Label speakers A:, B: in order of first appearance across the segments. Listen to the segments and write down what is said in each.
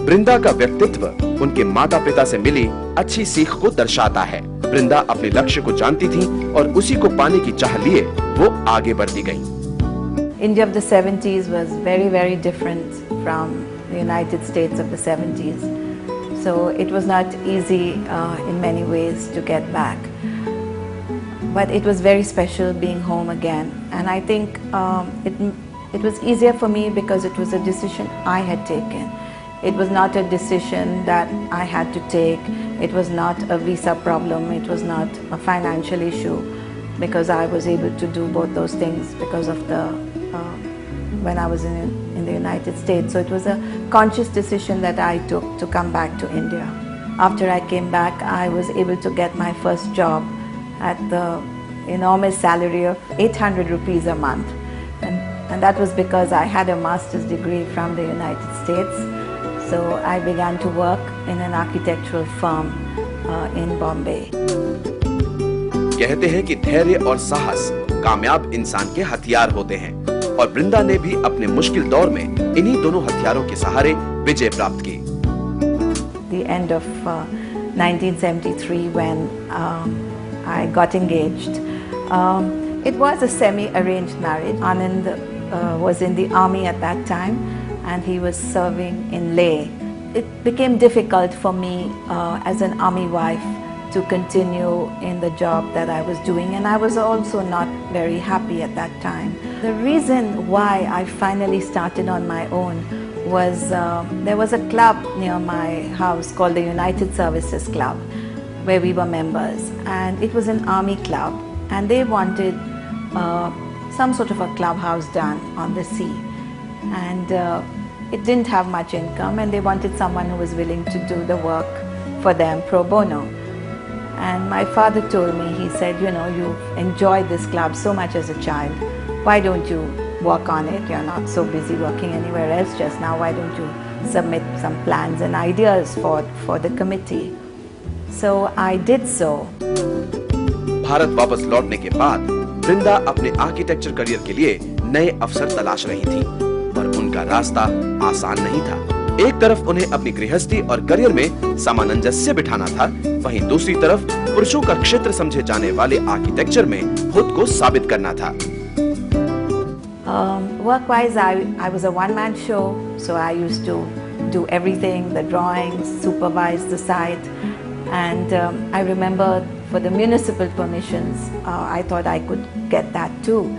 A: वृंदा का व्यक्तित्व उनके माता पिता से मिली अच्छी सीख को दर्शाता है। वृंदा अपने लक्ष्य को जानती थी और उसी को पाने की चाह लिए वो आगे बढ़ती गईं।
B: India of the 70s was very, very different from the United States of the 70s. So it was not easy in many ways to get back. But it was very special being home again. And I think it was easier for me because it was a decision I had taken. It was not a decision that I had to take. It was not a visa problem. It was not a financial issue because I was able to do both those things because of the when I was in the United States. So it was a conscious decision that I took to come back to India. After I came back, I was able to get my first job at the enormous salary of 800 rupees a month. And that was because I had a master's degree from the United States. So I began to work in an architectural firm in Bombay.
A: कहते हैं कि धैर्य और साहस कामयाब इंसान के हथियार होते हैं और वृंदा ने भी अपने मुश्किल दौर में इन्हीं दोनों हथियारों के सहारे विजय प्राप्त की।
B: The end of 1973 when I got engaged. It was a semi-arranged marriage. Anand was in the army at that time and he was serving in Leh. It became difficult for me as an army wife to continue in the job that I was doing, and I was also not very happy at that time. The reason why I finally started on my own was there was a club near my house called the United Services Club where we were members, and it was an army club and they wanted some sort of a clubhouse done on the sea, and it didn't have much income and they wanted someone who was willing to do the work for them pro bono. And my father told me, he said, you know, you've enjoyed this club so much as a child. Why don't you work on it? You're not so busy working anywhere else just now. Why don't you submit some plans and ideas for the committee? So I did so.
A: Bharat वापस लौटने के बाद वृंदा अपने architecture career के लिए नए अवसर तलाश रही थी, पर उनका रास्ता आसान नहीं था। एक तरफ उन्हें अपनी गृहस्थी और करियर में सामंजस्य बिठाना था, वहीं दूसरी तरफ पुरुषों का क्षेत्र समझे जाने वाले आर्किटेक्चर में खुद को साबित करना था।
B: Work-wise, I was a one-man show, so I used to do everything, the drawings, supervise the site, and I remember for the municipal permissions, I thought I could get that too,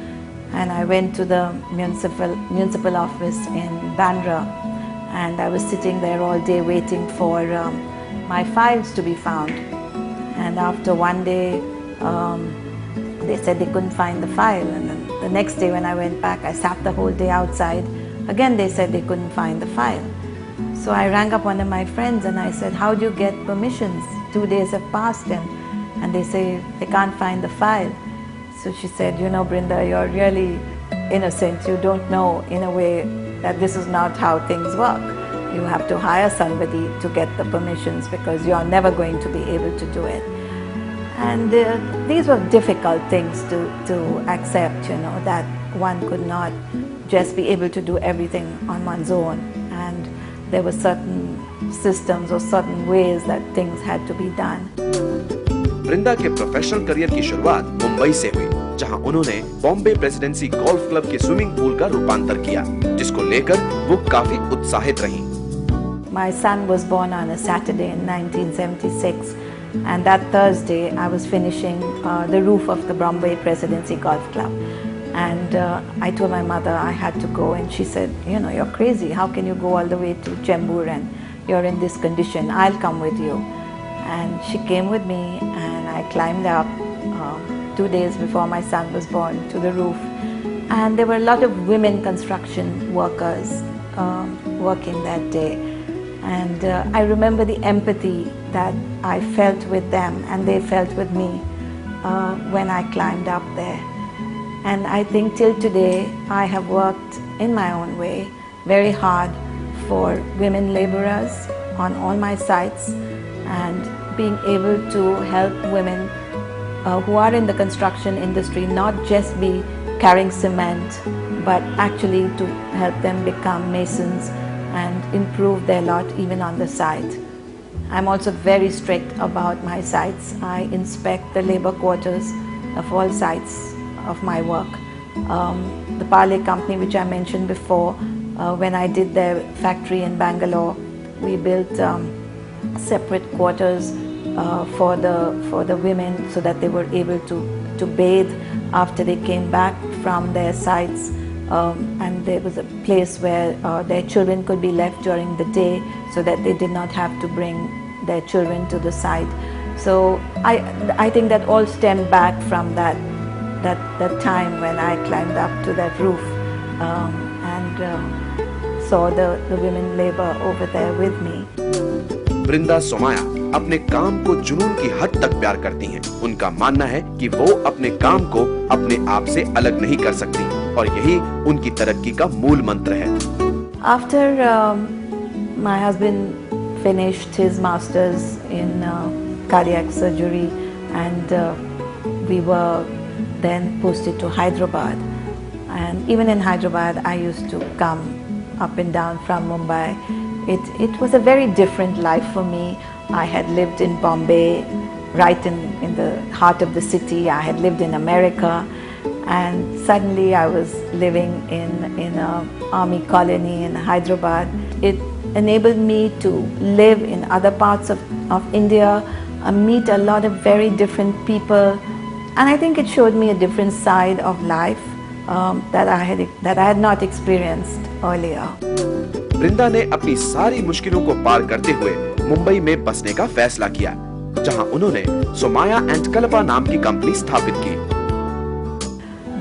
B: and I went to the municipal office in Bandra. And I was sitting there all day waiting for my files to be found. And after one day, they said they couldn't find the file. And then the next day when I went back, I sat the whole day outside. Again, they said they couldn't find the file. So I rang up one of my friends and I said, how do you get permissions? 2 days have passed and they say they can't find the file. So she said, you know, Brinda, you're really innocent. You don't know in a way that this is not how things work. You have to hire somebody to get the permissions because you're never going to be able to do it. And these were difficult things to accept, you know, that one could not just be able to do everything on one's own. And there were certain systems or certain ways that things had to be done.
A: वृंदा के professional career की शुरुआत मुंबई से हुई, जहां उन्होंने Bombay presidency golf club के swimming pool का रूपांतर किया, जिसको लेकर वो काफी उत्साहित रहीं।
B: My son was born on a Saturday in 1976, and that Thursday I was finishing the roof of the Bombay Presidency Golf Club. And I told my mother I had to go, and she said, you know, you're crazy. How can you go all the way to Chembur and you're in this condition? I'll come with you. And she came with me, and I climbed up 2 days before my son was born to the roof. And there were a lot of women construction workers working that day. And I remember the empathy that I felt with them and they felt with me when I climbed up there. And I think till today I have worked in my own way very hard for women laborers on all my sites, and being able to help women who are in the construction industry not just be carrying cement, but actually to help them become masons and improve their lot even on the site. I'm also very strict about my sites. I inspect the labor quarters of all sites of my work. The Parle company, which I mentioned before, when I did their factory in Bangalore, we built separate quarters for the women so that they were able to bathe after they came back from their sites. And there was a place where their children could be left during the day so that they did not have to bring their children to the site. So I think that all stemmed back from that time when I climbed up to that roof and saw the women labor over there with me.
A: Brinda Somaiya अपने काम को जुनून की हद तक प्यार करती हैं। उनका मानना है कि वो अपने काम को अपने आप से अलग नहीं कर सकती और यही उनकी तरक्की का मूल मंत्र है।
B: After my husband finished his masters in cardiac surgery, and we were then posted to Hyderabad. And even in Hyderabad, I used to come up and down from Mumbai. It was a very different life for me. I had lived in Bombay, right in the heart of the city. I had lived in America, and suddenly I was living in an army colony in Hyderabad. It enabled me to live in other parts of India, meet a lot of very different people, and I think it showed me a different side of life that I had not experienced earlier.
A: Brinda ने अपनी सारी मुश्किलों को पार करते हुए मुंबई में बसने का फैसला किया, जहां उन्होंने सोमाया एंड कलपा नाम की कंपनी स्थापित की।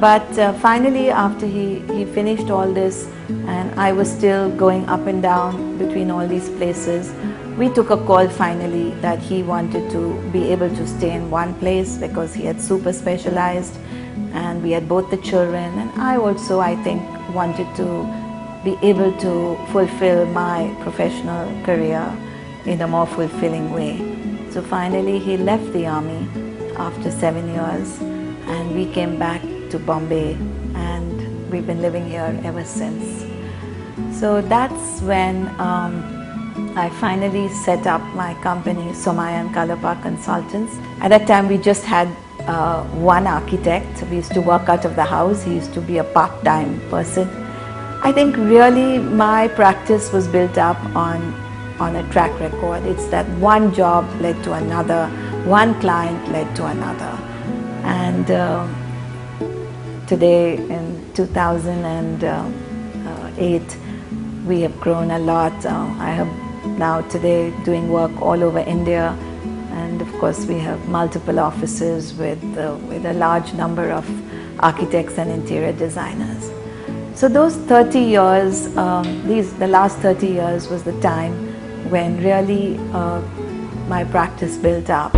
B: But finally, after he finished all this, and I was still going up and down between all these places, we took a call finally that he wanted to be able to stay in one place because he had super specialized, and we had both the children, and I also, I think, wanted to be able to fulfill my professional career in a more fulfilling way. So finally he left the army after 7 years, and we came back to Bombay, and we've been living here ever since. So that's when I finally set up my company, Somaya and Kalapa Consultants. At that time we just had one architect. We used to work out of the house. He used to be a part-time person. I think really my practice was built up on a track record. It's that one job led to another, one client led to another. And today in 2008, we have grown a lot. I am now today doing work all over India, and of course we have multiple offices with a large number of architects and interior designers. So those 30 years, the last 30 years was the time when really my practice built up.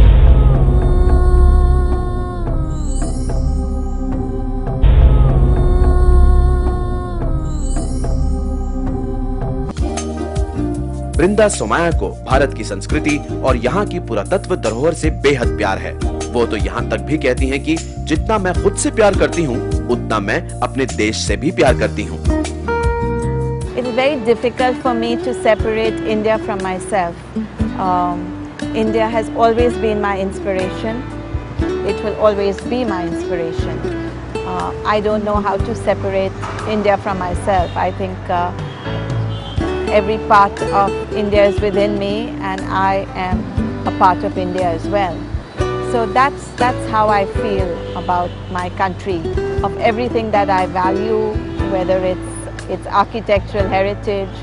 A: Brinda Somaiya को भारत की संस्कृति और यहाँ की पुरातत्व धरोहर से बेहद प्यार है। वो तो यहाँ तक भी कहती हैं कि जितना मैं खुद से प्यार करती हूँ, उतना मैं अपने देश से भी प्यार करती हूँ।
B: It is very difficult for me to separate India from myself. India has always been my inspiration. It will always be my inspiration. I don't know how to separate India from myself. I think every part of India is within me, and I am a part of India as well. So that's how I feel about my country. Of everything that I value, whether it's architectural heritage,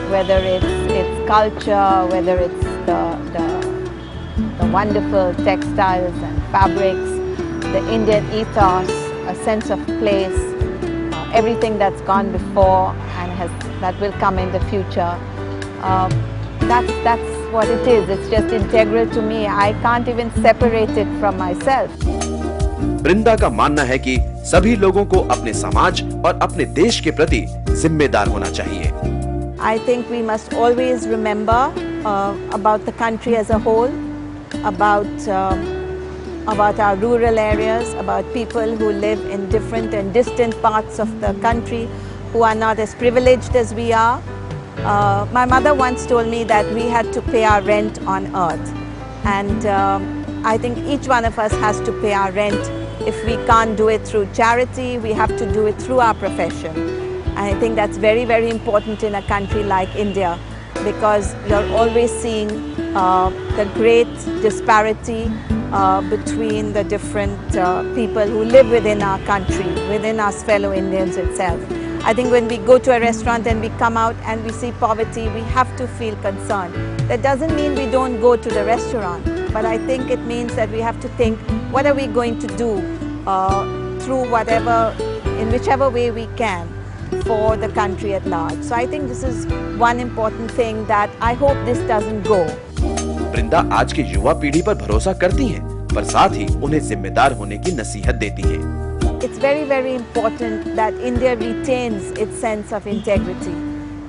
B: whether it's culture, whether it's the wonderful textiles and fabrics, the Indian ethos, a sense of place, everything that's gone before and that will come in the future. That's what it is. It's just integral to me. I can't even separate it from myself.
A: Brinda का मानना है कि सभी लोगों को अपने समाज और अपने देश के प्रति जिम्मेदार होना चाहिए।
B: I think we must always remember about the country as a whole, about our rural areas, about people who live in different and distant parts of the country who are not as privileged as we are. My mother once told me that we had to pay our rent on earth, and I think each one of us has to pay our rent. If we can't do it through charity, we have to do it through our profession. And I think that's very, very important in a country like India, because you're always seeing the great disparity between the different people who live within our country, within us fellow Indians itself. I think when we go to a restaurant and we come out and we see poverty, we have to feel concerned. That doesn't mean we don't go to the restaurant, but I think it means that we have to think, what are we going to do through whatever, in whichever way we can, for the country at large. So I think this is one important thing that I hope this doesn't go.
A: वृंदा आज की युवा पीढ़ी पर भरोसा करती हैं, पर साथ ही उन्हें जिम्मेदार होने की नसीहत देती हैं।
B: It's very, very important that India retains its sense of integrity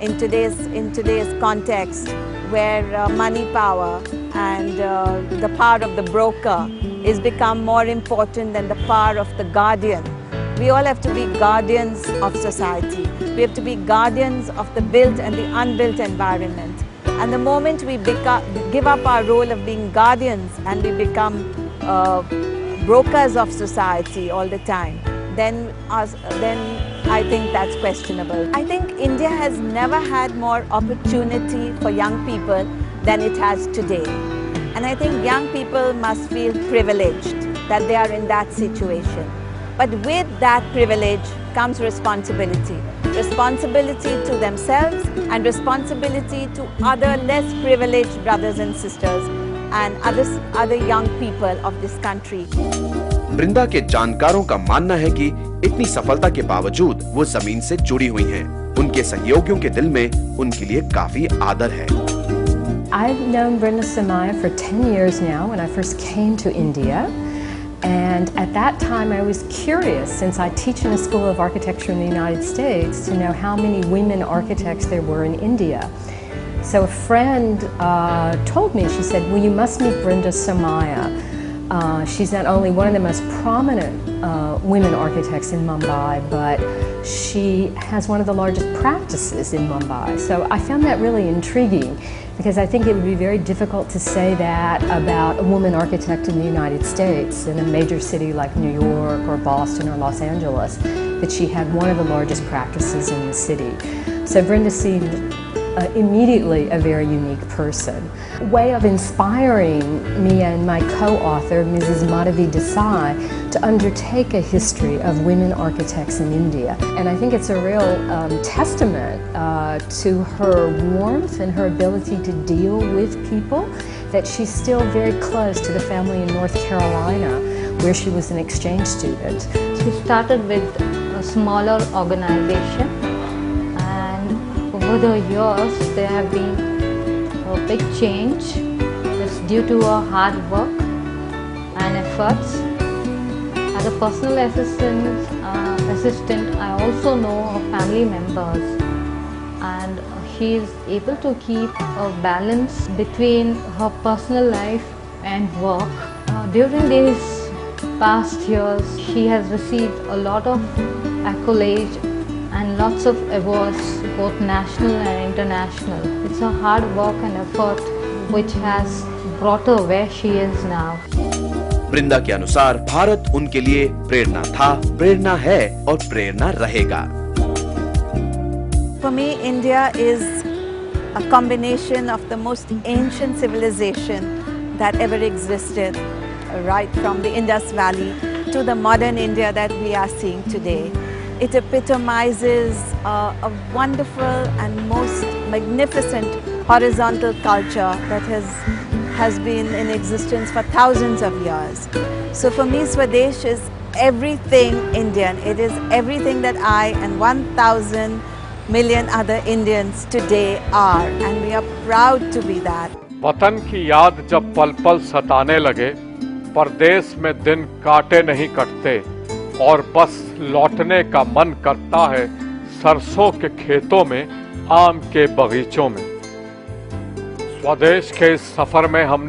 B: in today's context, where money power and the power of the broker is become more important than the power of the guardian. We all have to be guardians of society. We have to be guardians of the built and the unbuilt environment. And the moment we give up our role of being guardians and we become brokers of society all the time, then I think that's questionable. I think India has never had more opportunity for young people than it has today. And I think young people must feel privileged that they are in that situation. But with that privilege comes responsibility. Responsibility to themselves and responsibility to other less privileged brothers and sisters and other young people of this country.
A: वृंदा के जानकारों का मानना है कि इतनी सफलता के बावजूद वो जमीन से जुड़ी हुई हैं। उनके सहयोगियों के दिल में उनके लिए काफी आदर है।
C: I've known Brinda Somaya for 10 years now when I first came to India. And at that time I was curious, since I teach in a school of architecture in the United States, to know how many women architects there were in India. So a friend told me, she said, well, you must meet Brinda Somaya. She's not only one of the most prominent women architects in Mumbai, but she has one of the largest practices in Mumbai. So I found that really intriguing, because I think it would be very difficult to say that about a woman architect in the United States, in a major city like New York or Boston or Los Angeles, that she had one of the largest practices in the city. So Brinda seemed immediately a very unique person. A way of inspiring me and my co-author, Mrs. Madhavi Desai, to undertake a history of women architects in India. And I think it's a real testament to her warmth and her ability to deal with people, that she's still very close to the family in North Carolina, where she was an exchange student.
D: She started with a smaller organization, over the years there have been a big change. It's due to her hard work and efforts. As a personal assistant, I also know her family members, and she is able to keep a balance between her personal life and work. During these past years, she has received a lot of accolades and lots of awards, both national and international. It's her hard work and effort which has brought her where she is now.
A: वृंदा के अनुसार भारत उनके लिए प्रेरणा था, प्रेरणा है और प्रेरणा रहेगा।
B: For me, India is a combination of the most ancient civilization that ever existed, right from the Indus Valley to the modern India that we are seeing today. It epitomizes a wonderful and most magnificent horizontal culture that has been in existence for thousands of years. So for me, Swadeshi is everything Indian. It is everything that I and 1,000 million other Indians today are, and we are proud to be that.
E: वतन की याद जब पल पल सताने लगे, परदेश में दिन काटे नहीं कटते, और बस लौटने का मन करता है सरसों के खेतों में, आम के बगीचों में। स्वदेश के इस सफर में हमने